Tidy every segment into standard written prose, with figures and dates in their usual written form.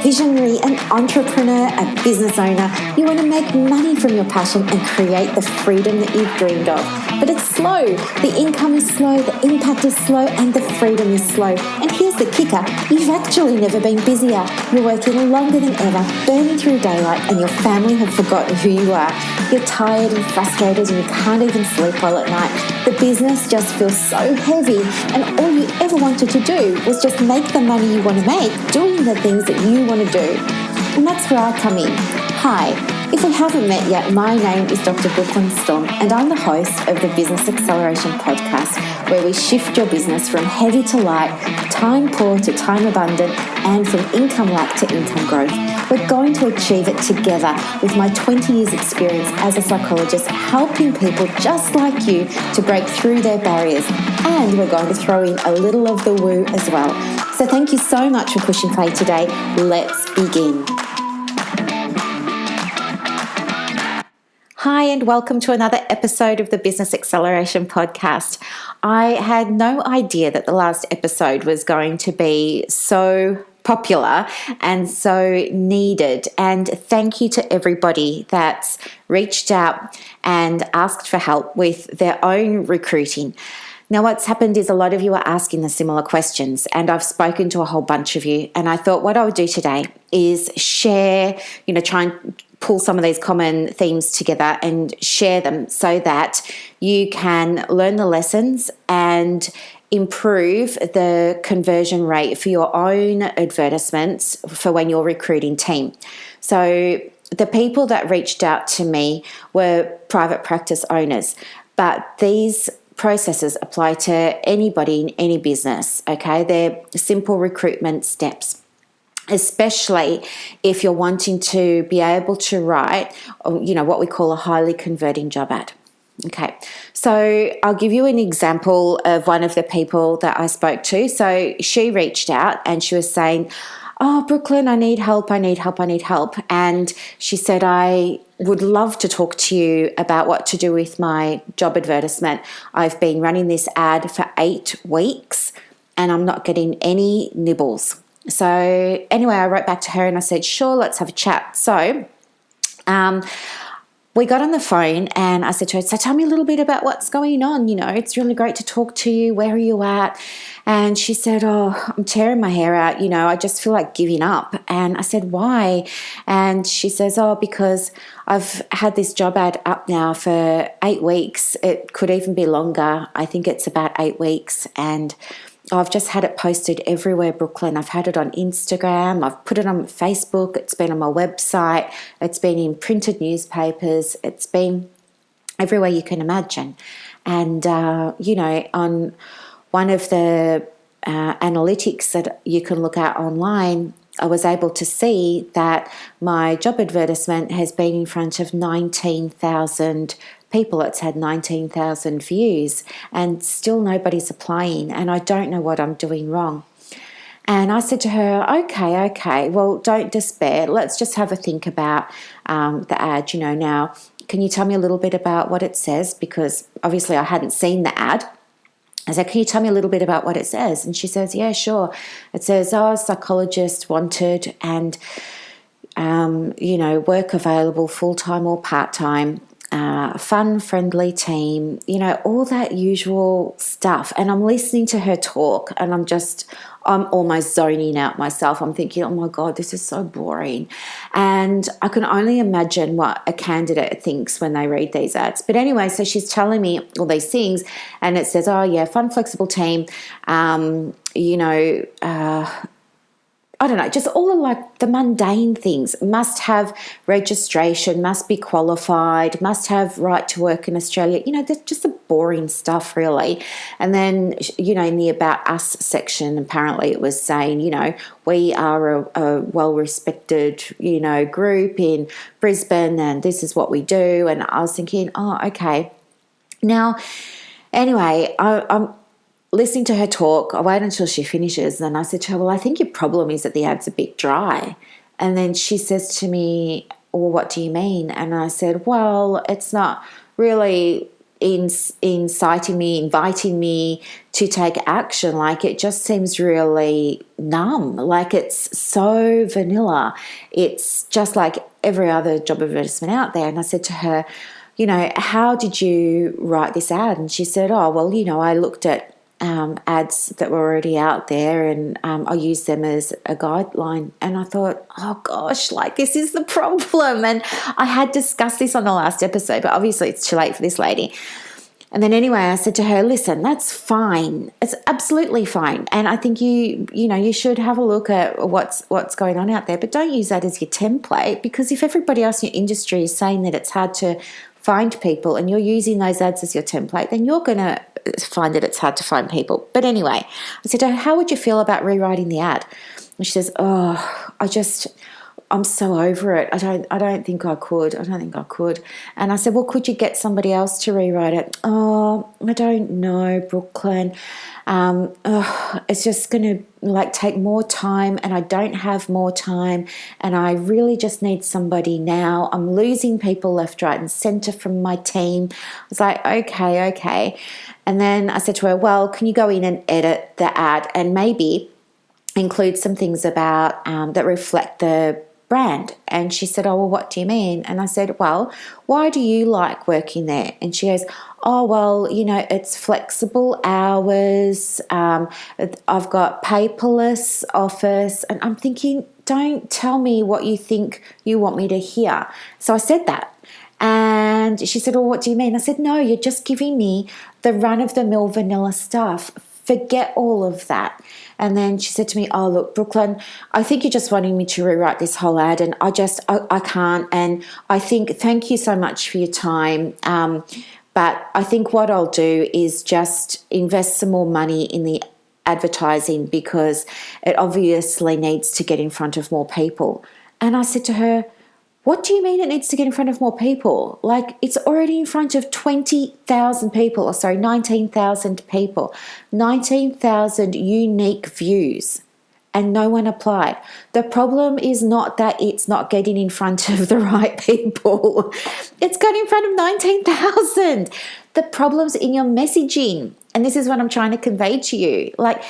visionary, an entrepreneur, a business owner. You want to make money from your passion and create the freedom that you've dreamed of. But it's slow. The income is slow, the impact is slow, and the freedom is slow. And here's the kicker. You've actually never been busier. You're working longer than ever, burning through daylight, and your family have forgotten who you are. You're tired and frustrated and you can't even sleep well at night. The business just feels so heavy, and all you ever wanted to do was just make the money you want to make doing the things that you want to do. And that's where I come in. Hi, if we haven't met yet, my name is Dr. Storme, and I'm the host of the Business Acceleration Podcast, where we shift your business from heavy to light, time poor to time abundant, and from income lack to income growth. We're going to achieve it together with my 20 years experience as a psychologist, helping people just like you to break through their barriers. And we're going to throw in a little of the woo as well. So thank you so much for pushing play today. Let's begin. Hi, and welcome to another episode of the Business Acceleration Podcast. I had no idea that the last episode was going to be so popular and so needed. And thank you to everybody that's reached out and asked for help with their own recruiting. Now, what's happened is a lot of you are asking the similar questions, and I've spoken to a whole bunch of you. And I thought what I would do today is share, try and pull some of these common themes together and share them so that you can learn the lessons and improve the conversion rate for your own advertisements for when you're recruiting team. So the people that reached out to me were private practice owners, but these processes apply to anybody in any business, okay? They're simple recruitment steps, especially if you're wanting to be able to write, what we call a highly converting job ad. Okay, so I'll give you an example of one of the people that I spoke to. So she reached out and she was saying, "Oh, Brooklyn, I need help. And she said, "I would love to talk to you about what to do with my job advertisement. I've been running this ad for 8 weeks and I'm not getting any nibbles." So anyway, I wrote back to her and I said, "Sure, let's have a chat." So we got on the phone and I said to her, "So tell me a little bit about what's going on. It's really great to talk to you. Where are you at?" And she said, "Oh, I'm tearing my hair out. I just feel like giving up." And I said, "Why?" And she says, "Oh, because I've had this job ad up now for 8 weeks. It could even be longer. I think it's about 8 weeks. And I've just had it posted everywhere, Brooklyn. I've had it on Instagram. I've put it on Facebook. It's been on my website. It's been in printed newspapers. It's been everywhere you can imagine." And, on one of the analytics that you can look at online, I was able to see that my job advertisement has been in front of 19,000 people. It's had 19,000 views and still nobody's applying, and I don't know what I'm doing wrong. And I said to her, okay, well, don't despair. Let's just have a think about the ad. Now, can you tell me a little bit about what it says? Because obviously I hadn't seen the ad. I said, "Can you tell me a little bit about what it says?" And she says, "Yeah, sure. It says, psychologist wanted and, work available full-time or part-time, fun, friendly team, all that usual stuff." And I'm listening to her talk and I'm almost zoning out myself. I'm thinking, "Oh my God, this is so boring." And I can only imagine what a candidate thinks when they read these ads. But anyway, so she's telling me all these things and it says, "Oh yeah, fun, flexible team, I don't know, just all of like the mundane things. Must have registration, must be qualified, must have right to work in Australia." That's just the boring stuff, really. And then, in the About Us section, apparently it was saying, "We are a well-respected, group in Brisbane and this is what we do." And I was thinking, oh, okay. Now, anyway, I'm listening to her talk. I wait until she finishes. And I said to her, "Well, I think your problem is that the ad's a bit dry." And then she says to me, "Well, what do you mean?" And I said, "Well, it's not really inciting me, inviting me to take action. Like, it just seems really numb. Like, it's so vanilla. It's just like every other job advertisement out there. And I said to her, how did you write this ad? And she said, oh, well, I looked at ads that were already out there, and I used them as a guideline. And I thought, oh gosh, like, this is the problem. And I had discussed this on the last episode, but obviously it's too late for this lady. And then anyway, I said to her, listen, that's fine. It's absolutely fine. And I think you should have a look at what's going on out there, but don't use that as your template, because if everybody else in your industry is saying that it's hard to find people and you're using those ads as your template, then you're going to find that it's hard to find people. But anyway, I said to her, how would you feel about rewriting the ad? And she says, oh, I'm so over it. I don't think I could. And I said, well, could you get somebody else to rewrite it? Oh, I don't know, Brooklyn. It's just going to take more time, and I don't have more time, and I really just need somebody now. I'm losing people left, right, and center from my team. I was like, okay. And then I said to her, well, can you go in and edit the ad and maybe include some things about that reflect the brand? And she said, oh, well, what do you mean? And I said, well, why do you like working there? And she goes, oh, well, it's flexible hours. I've got paperless office. And I'm thinking, don't tell me what you think you want me to hear. So I said that. And she said, well, what do you mean? I said, no, you're just giving me the run-of-the-mill vanilla stuff. Forget all of that. And then she said to me, oh, look, Brooklyn, I think you're just wanting me to rewrite this whole ad, and I can't. And I think, thank you so much for your time. But I think what I'll do is just invest some more money in the advertising, because it obviously needs to get in front of more people. And I said to her, what do you mean it needs to get in front of more people? Like, it's already in front of 19,000 people, 19,000 unique views, and no one applied. The problem is not that it's not getting in front of the right people. It's got in front of 19,000. The problem's in your messaging. And this is what I'm trying to convey to you. Like,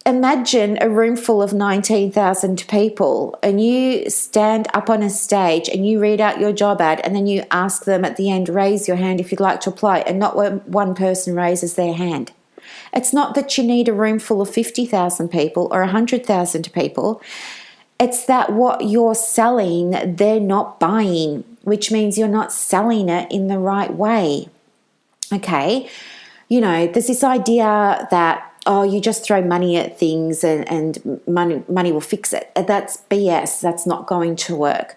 imagine a room full of 19,000 people, and you stand up on a stage and you read out your job ad, and then you ask them at the end, raise your hand if you'd like to apply, and not one person raises their hand. It's not that you need a room full of 50,000 people or 100,000 people. It's that what you're selling, they're not buying, which means you're not selling it in the right way. Okay? There's this idea that, oh, you just throw money at things and money will fix it. That's BS. That's not going to work.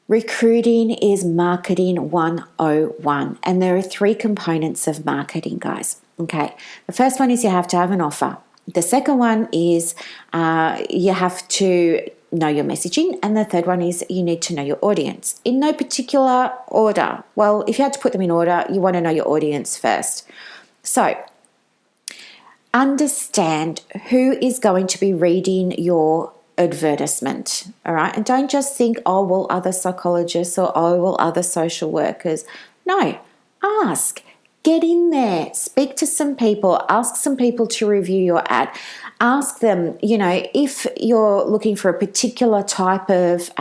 Recruiting is marketing 101. And there are 3 components of marketing, guys. Okay. The first one is you have to have an offer. The second one is you have to know your messaging. And the third one is you need to know your audience. In no particular order. Well, if you had to put them in order, you want to know your audience first. So, understand who is going to be reading your advertisement, all right? And don't just think, oh, well, other psychologists, or oh, well, other social workers. No, ask. Get in there, speak to some people, ask some people to review your ad. Ask them, if you're looking for a particular type of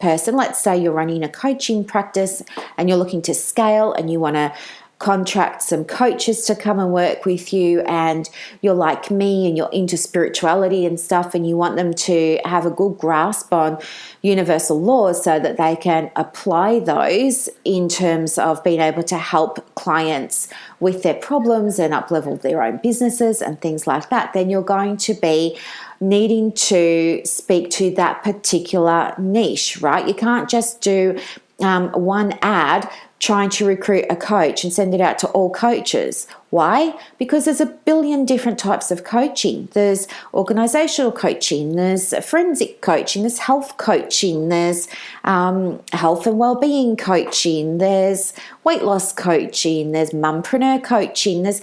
person, let's say you're running a coaching practice and you're looking to scale and you want to contract some coaches to come and work with you, and you're like me and you're into spirituality and stuff, and you want them to have a good grasp on universal laws so that they can apply those in terms of being able to help clients with their problems and up-level their own businesses and things like that, then you're going to be needing to speak to that particular niche, right? You can't just do one ad trying to recruit a coach and send it out to all coaches. Why? Because there's a billion different types of coaching. There's organizational coaching, there's forensic coaching, there's health coaching, there's health and well-being coaching, there's weight loss coaching, there's mumpreneur coaching, there's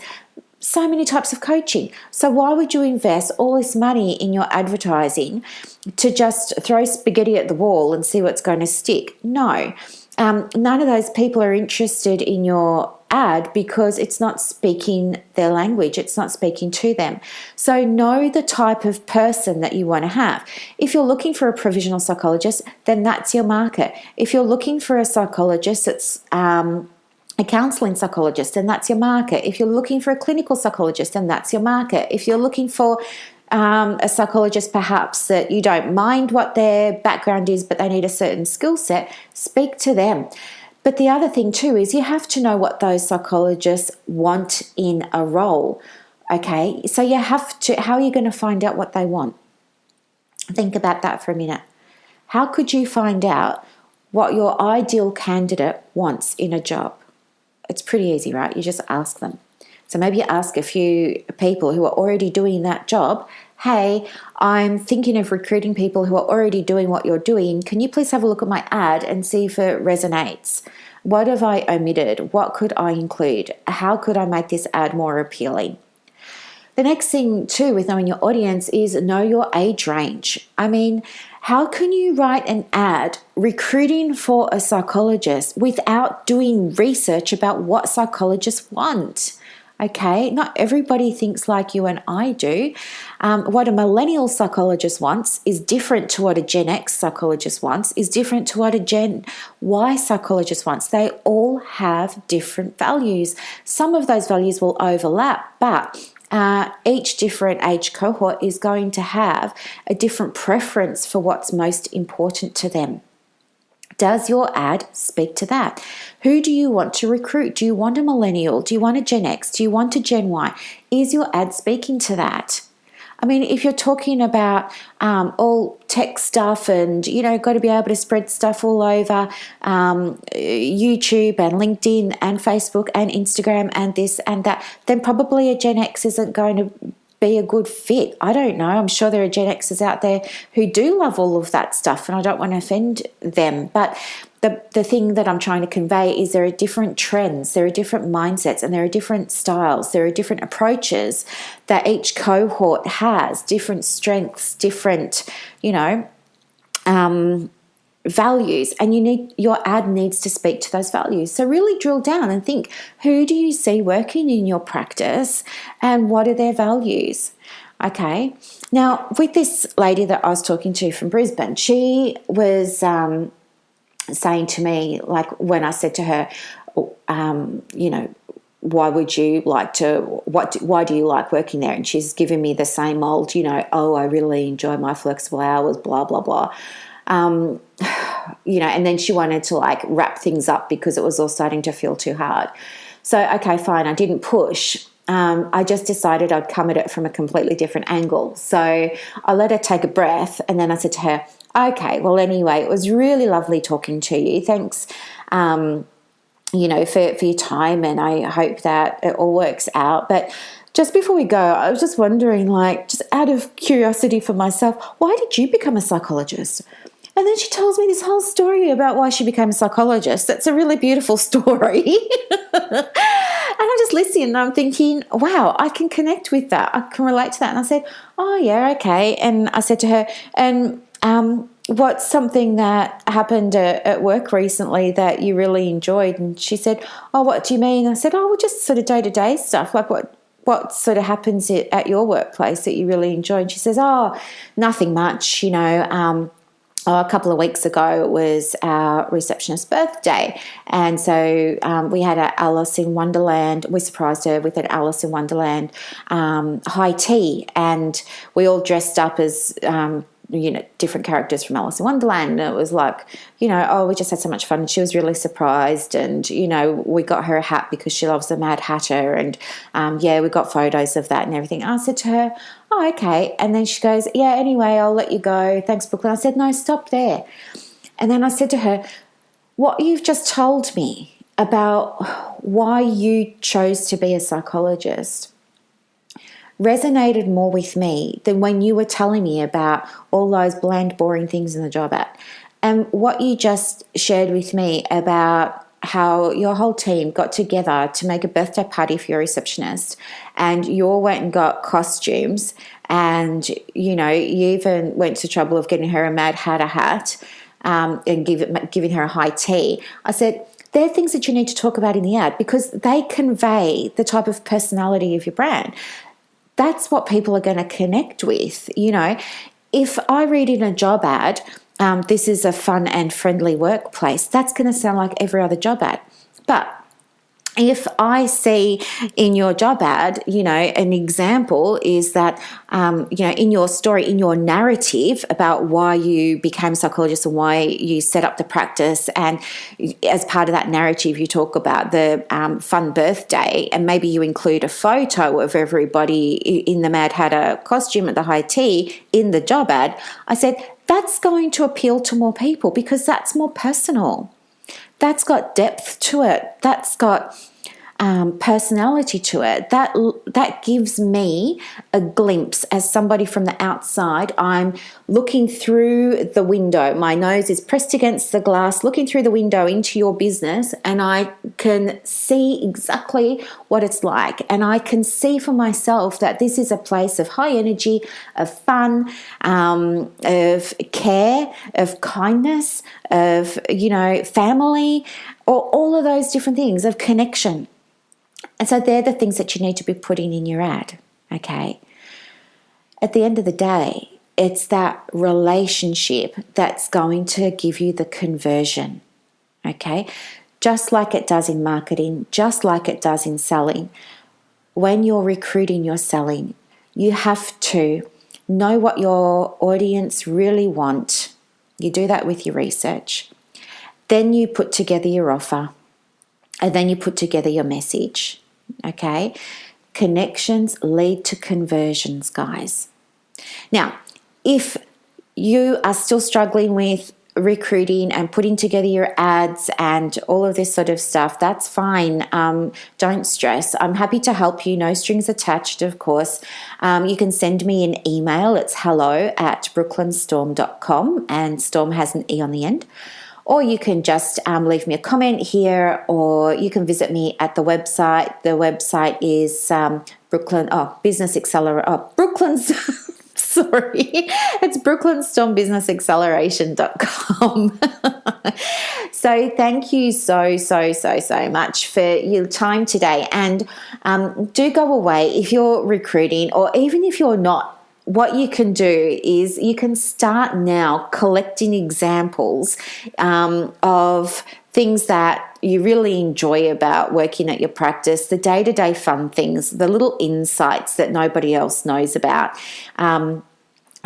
so many types of coaching. So why would you invest all this money in your advertising to just throw spaghetti at the wall and see what's going to stick? No. None of those people are interested in your ad because it's not speaking their language, it's not speaking to them. So know the type of person that you want to have. If you're looking for a provisional psychologist, then that's your market. If you're looking for a psychologist that's a counselling psychologist, then that's your market. If you're looking for a clinical psychologist, then that's your market. If you're looking for a psychologist perhaps that you don't mind what their background is, but they need a certain skill set, speak to them. But the other thing too is you have to know what those psychologists want in a role. Okay, so you have to, how are you going to find out what they want? Think about that for a minute. How could you find out what your ideal candidate wants in a job? It's pretty easy, right? You just ask them. So maybe you ask a few people who are already doing that job, hey, I'm thinking of recruiting people who are already doing what you're doing. Can you please have a look at my ad and see if it resonates? What have I omitted? What could I include? How could I make this ad more appealing? The next thing too with knowing your audience is know your age range. I mean, how can you write an ad recruiting for a psychologist without doing research about what psychologists want? Okay, not everybody thinks like you and I do. What a millennial psychologist wants is different to what a Gen X psychologist wants, is different to what a Gen Y psychologist wants. They all have different values. Some of those values will overlap, but each different age cohort is going to have a different preference for what's most important to them. Does your ad speak to that? Who do you want to recruit? Do you want a millennial? Do you want a Gen X? Do you want a Gen Y? Is your ad speaking to that? I mean, if you're talking about all tech stuff and, got to be able to spread stuff all over YouTube and LinkedIn and Facebook and Instagram and this and that, then probably a Gen X isn't going to be a good fit. I don't know. I'm sure there are Gen Xers out there who do love all of that stuff, and I don't want to offend them. But the thing that I'm trying to convey is there are different trends, there are different mindsets, and there are different styles, there are different approaches that each cohort has, different strengths, different, values, and your ad needs to speak to those values. So really drill down and think, who do you see working in your practice and what are their values? Okay. Now, with this lady that I was talking to from Brisbane, she was saying to me, like when I said to her, why would you like to, why do you like working there? And she's giving me the same old, I really enjoy my flexible hours, blah, blah, blah. And then she wanted to like wrap things up because it was all starting to feel too hard. So, okay, fine. I didn't push. I just decided I'd come at it from a completely different angle. So I let her take a breath, and then I said to her, okay, well, anyway, it was really lovely talking to you. Thanks, for your time, and I hope that it all works out. But just before we go, I was just wondering, just out of curiosity for myself, why did you become a psychologist? And then she tells me this whole story about why she became a psychologist. That's a really beautiful story. And I'm just listening and I'm thinking, wow, I can connect with that. I can relate to that. And I said, oh, yeah, okay. And I said to her, and what's something that happened at work recently that you really enjoyed? And she said, oh, what do you mean? I said, oh, well, just sort of day-to-day stuff. Like what sort of happens at your workplace that you really enjoy? And she says, oh, nothing much, a couple of weeks ago, it was our receptionist's birthday. And so we had an Alice in Wonderland. We surprised her with an Alice in Wonderland high tea. And we all dressed up as, different characters from Alice in Wonderland. And it was like, we just had so much fun. And she was really surprised. And, we got her a hat because she loves the Mad Hatter. And, we got photos of that and everything. I said to her, oh, okay. And then she goes, yeah, anyway, I'll let you go. Thanks, Brooklyn. I said, no, stop there. And then I said to her, what you've just told me about why you chose to be a psychologist resonated more with me than when you were telling me about all those bland, boring things in the job ad. And what you just shared with me about how your whole team got together to make a birthday party for your receptionist, and you all went and got costumes, and you even went to trouble of getting her a Mad Hatter hat and giving her a high tea. I said, They're things that you need to talk about in the ad because they convey the type of personality of your brand. That's what people are going to connect with. If I read in a job ad, this is a fun and friendly workplace, that's going to sound like every other job ad. But if I see in your job ad, an example is that, in your story, in your narrative about why you became a psychologist and why you set up the practice, and as part of that narrative, you talk about the fun birthday, and maybe you include a photo of everybody in the ad had a costume at the high tea in the job ad. I said, that's going to appeal to more people because that's more personal. That's got depth to it. That's got personality to it. That gives me a glimpse as somebody from the outside. I'm looking through the window. My nose is pressed against the glass, looking through the window into your business, and I can see exactly what it's like. And I can see for myself that this is a place of high energy, of fun, of care, of kindness, of, family, or all of those different things, of connection. And so they're the things that you need to be putting in your ad, okay? At the end of the day, it's that relationship that's going to give you the conversion, okay? Just like it does in marketing, just like it does in selling. When you're recruiting, you're selling, you have to know what your audience really want. You do that with your research. Then you put together your offer. And then you put together your message, okay? Connections lead to conversions, guys. Now, if you are still struggling with recruiting and putting together your ads and all of this sort of stuff, that's fine. Don't stress. I'm happy to help you. No strings attached, of course. You can send me an email. It's hello@brooklynstorme.com, and Storme has an E on the end. Or you can just leave me a comment here, or you can visit me at the website. The website is Business Accelerator. It's brooklynstormebusinessacceleration.com. So thank you so much for your time today. And do go away if you're recruiting, or even if you're not. What you can do is you can start now collecting examples of things that you really enjoy about working at your practice, the day-to-day fun things, the little insights that nobody else knows about.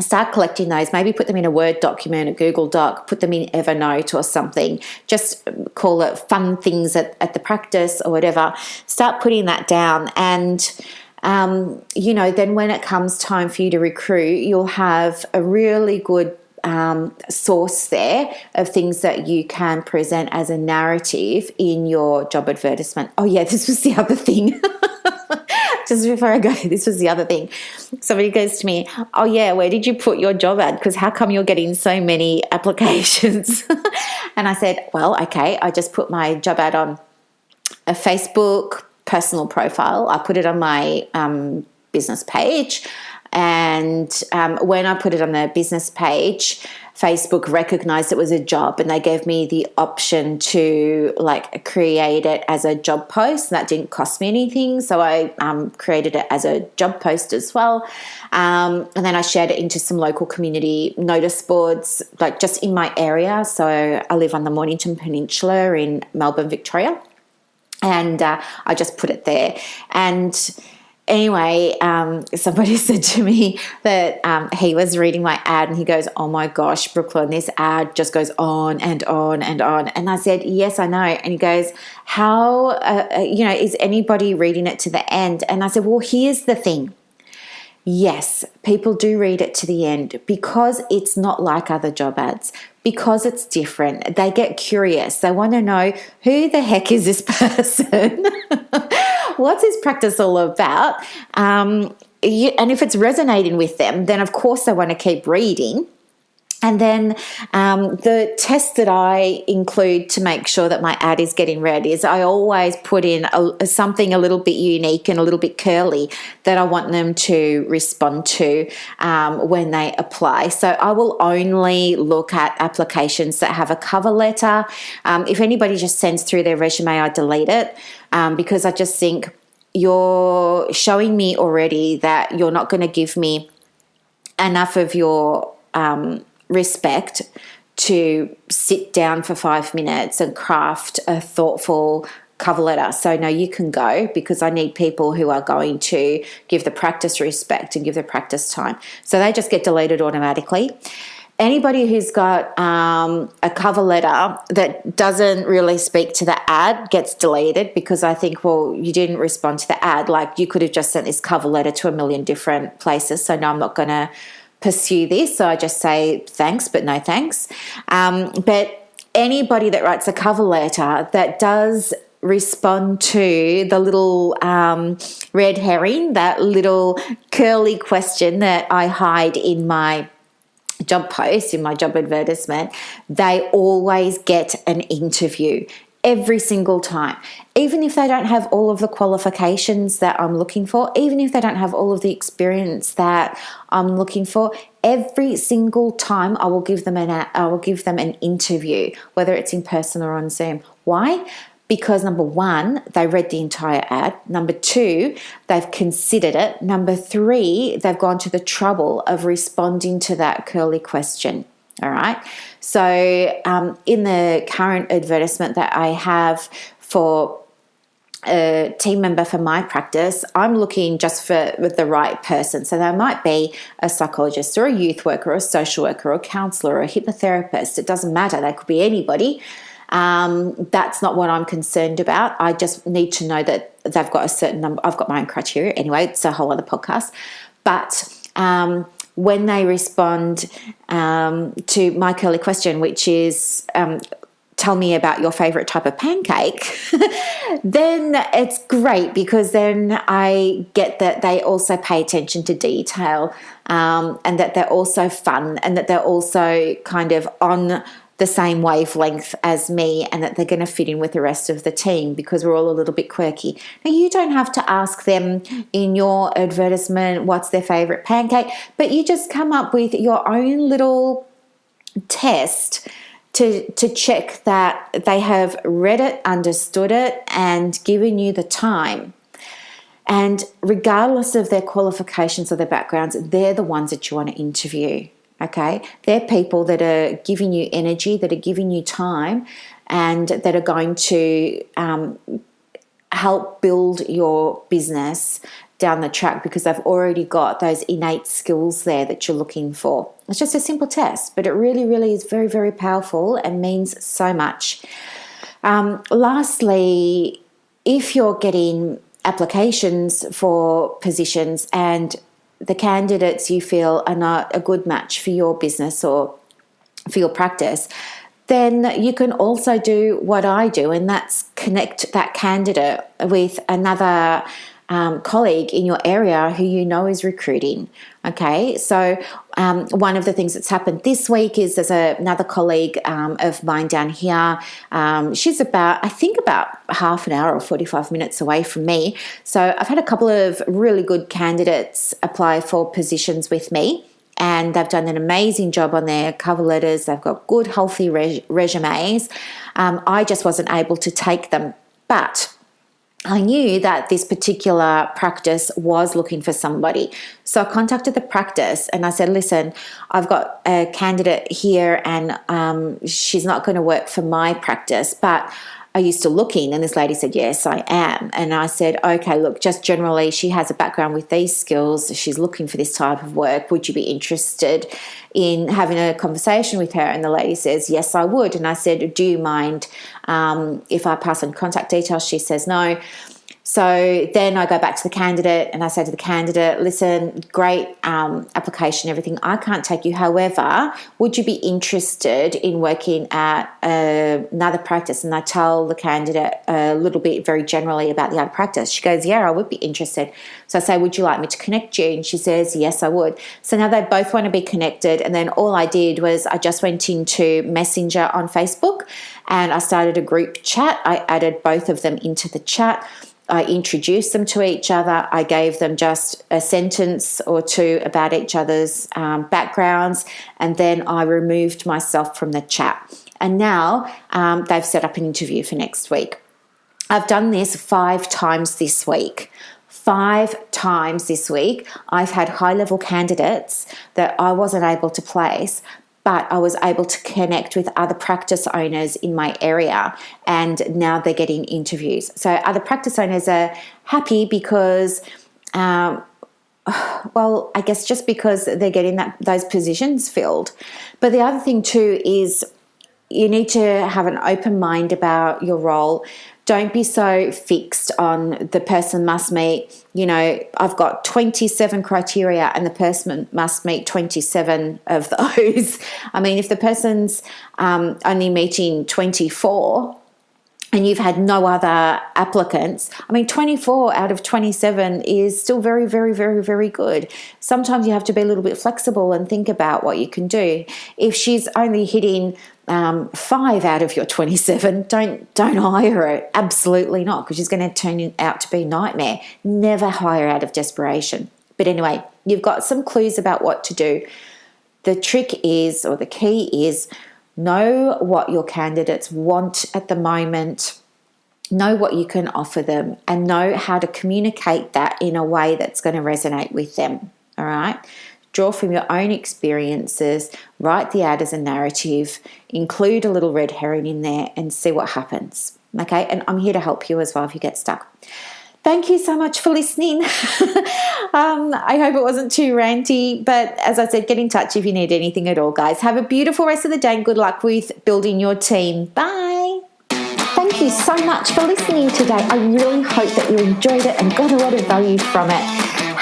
Start collecting those. Maybe put them in a Word document, a Google Doc, put them in Evernote or something. Just call it fun things at the practice or whatever. Start putting that down, and then when it comes time for you to recruit, you'll have a really good source there of things that you can present as a narrative in your job advertisement. Oh yeah, this was the other thing. Just before I go, this was the other thing. Somebody goes to me, oh yeah, where did you put your job ad? Because how come you're getting so many applications? And I said, well, okay, I just put my job ad on a Facebook personal profile. I put it on my business page, and when I put it on the business page, Facebook recognized it was a job, and they gave me the option to create it as a job post. And that didn't cost me anything, so I created it as a job post as well, and then I shared it into some local community notice boards, just in my area. So I live on the Mornington Peninsula in Melbourne, Victoria. And I just put it there. And anyway, somebody said to me that he was reading my ad, and he goes, oh my gosh, Brooklyn, this ad just goes on and on and on. And I said, yes, I know. And he goes, how, is anybody reading it to the end? And I said, well, here's the thing. Yes, people do read it to the end because it's not like other job ads, because it's different. They get curious. They want to know, who the heck is this person? What's his practice all about? And if it's resonating with them, then of course they want to keep reading. And then the test that I include to make sure that my ad is getting read is I always put in something a little bit unique and a little bit curly that I want them to respond to when they apply. So I will only look at applications that have a cover letter. If anybody just sends through their resume, I delete it because I just think you're showing me already that you're not going to give me enough of your respect to sit down for 5 minutes and craft a thoughtful cover letter. So no, you can go, because I need people who are going to give the practice respect and give the practice time. So they just get deleted automatically. Anybody who's got a cover letter that doesn't really speak to the ad gets deleted, because I think, well, you didn't respond to the ad. Like, you could have just sent this cover letter to a million different places. So no, I'm not going to pursue this. So I just say thanks, but no thanks. But anybody that writes a cover letter that does respond to the little red herring, that little curly question that I hide in my job post, in my job advertisement, they always get an interview every single time. Even if they don't have all of the qualifications that I'm looking for, even if they don't have all of the experience that I'm looking for, every single time I will give them an interview, whether it's in person or on Zoom. Why? Because number one, they read the entire ad. Number two, they've considered it. Number three, they've gone to the trouble of responding to that curly question. All right. So in the current advertisement that I have for a team member for my practice, I'm looking just for the right person. So they might be a psychologist or a youth worker or a social worker or a counsellor or a hypnotherapist. It doesn't matter. They could be anybody. That's not what I'm concerned about. I just need to know that they've got a certain number. I've got my own criteria anyway. It's a whole other podcast. But when they respond to my curly question, which is tell me about your favorite type of pancake, then it's great, because then I get that they also pay attention to detail, and that they're also fun, and that they're also kind of on the same wavelength as me, and that they're going to fit in with the rest of the team, because we're all a little bit quirky. Now, you don't have to ask them in your advertisement what's their favorite pancake, but you just come up with your own little test to check that they have read it, understood it, and given you the time. And regardless of their qualifications or their backgrounds, they're the ones that you want to interview. Okay, they're people that are giving you energy, that are giving you time, and that are going to help build your business down the track, because they've already got those innate skills there that you're looking for. It's just a simple test, but it really, really is very, very powerful and means so much. Lastly, if you're getting applications for positions and the candidates you feel are not a good match for your business or for your practice, then you can also do what I do, and that's connect that candidate with another colleague in your area who you know is recruiting. Okay, so one of the things that's happened this week is there's another colleague of mine down here. She's about half an hour or 45 minutes away from me. So I've had a couple of really good candidates apply for positions with me, and they've done an amazing job on their cover letters. They've got good, healthy resumes. I just wasn't able to take them, but I knew that this particular practice was looking for somebody. So I contacted the practice and I said, listen, I've got a candidate here, and she's not going to work for my practice, but are you still looking? And this lady said, yes, I am. And I said, okay, look, just generally, she has a background with these skills. She's looking for this type of work. Would you be interested in having a conversation with her? And the lady says, yes, I would. And I said, do you mind if I pass on contact details? She says, no. So then I go back to the candidate and I say to the candidate, listen, great application, everything. I can't take you. However, would you be interested in working at another practice? And I tell the candidate a little bit very generally about the other practice. She goes, yeah, I would be interested. So I say, would you like me to connect you? And she says, yes, I would. So now they both want to be connected. And then all I did was I just went into Messenger on Facebook and I started a group chat. I added both of them into the chat. I introduced them to each other. I gave them just a sentence or two about each other's backgrounds, and then I removed myself from the chat. And now they've set up an interview for next week. I've done this 5 times this week. 5 times this week, I've had high-level candidates that I wasn't able to place, but I was able to connect with other practice owners in my area, and now they're getting interviews. So other practice owners are happy because, I guess just because they're getting those positions filled. But the other thing too is you need to have an open mind about your role. Don't be so fixed on the person must meet, I've got 27 criteria and the person must meet 27 of those. I mean, if the person's only meeting 24 and you've had no other applicants, 24 out of 27 is still very, very, very, very good. Sometimes you have to be a little bit flexible and think about what you can do. If she's only hitting 5 out of your 27, don't hire her. Absolutely not, because she's going to turn out to be a nightmare. Never hire out of desperation. But anyway, you've got some clues about what to do. The trick is, or the key is, know what your candidates want at the moment, know what you can offer them, and know how to communicate that in a way that's going to resonate with them. All right? Draw from your own experiences, write the ad as a narrative, include a little red herring in there and see what happens. Okay, and I'm here to help you as well if you get stuck. Thank you so much for listening. I hope it wasn't too ranty, but as I said, get in touch if you need anything at all, guys. Have a beautiful rest of the day and good luck with building your team. Bye. Thank you so much for listening today. I really hope that you enjoyed it and got a lot of value from it.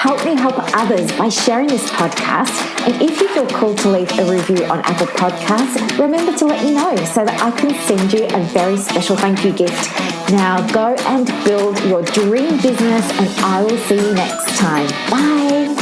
Help me help others by sharing this podcast. And if you feel called to leave a review on Apple Podcasts, remember to let me know so that I can send you a very special thank you gift. Now go and build your dream business, and I will see you next time. Bye.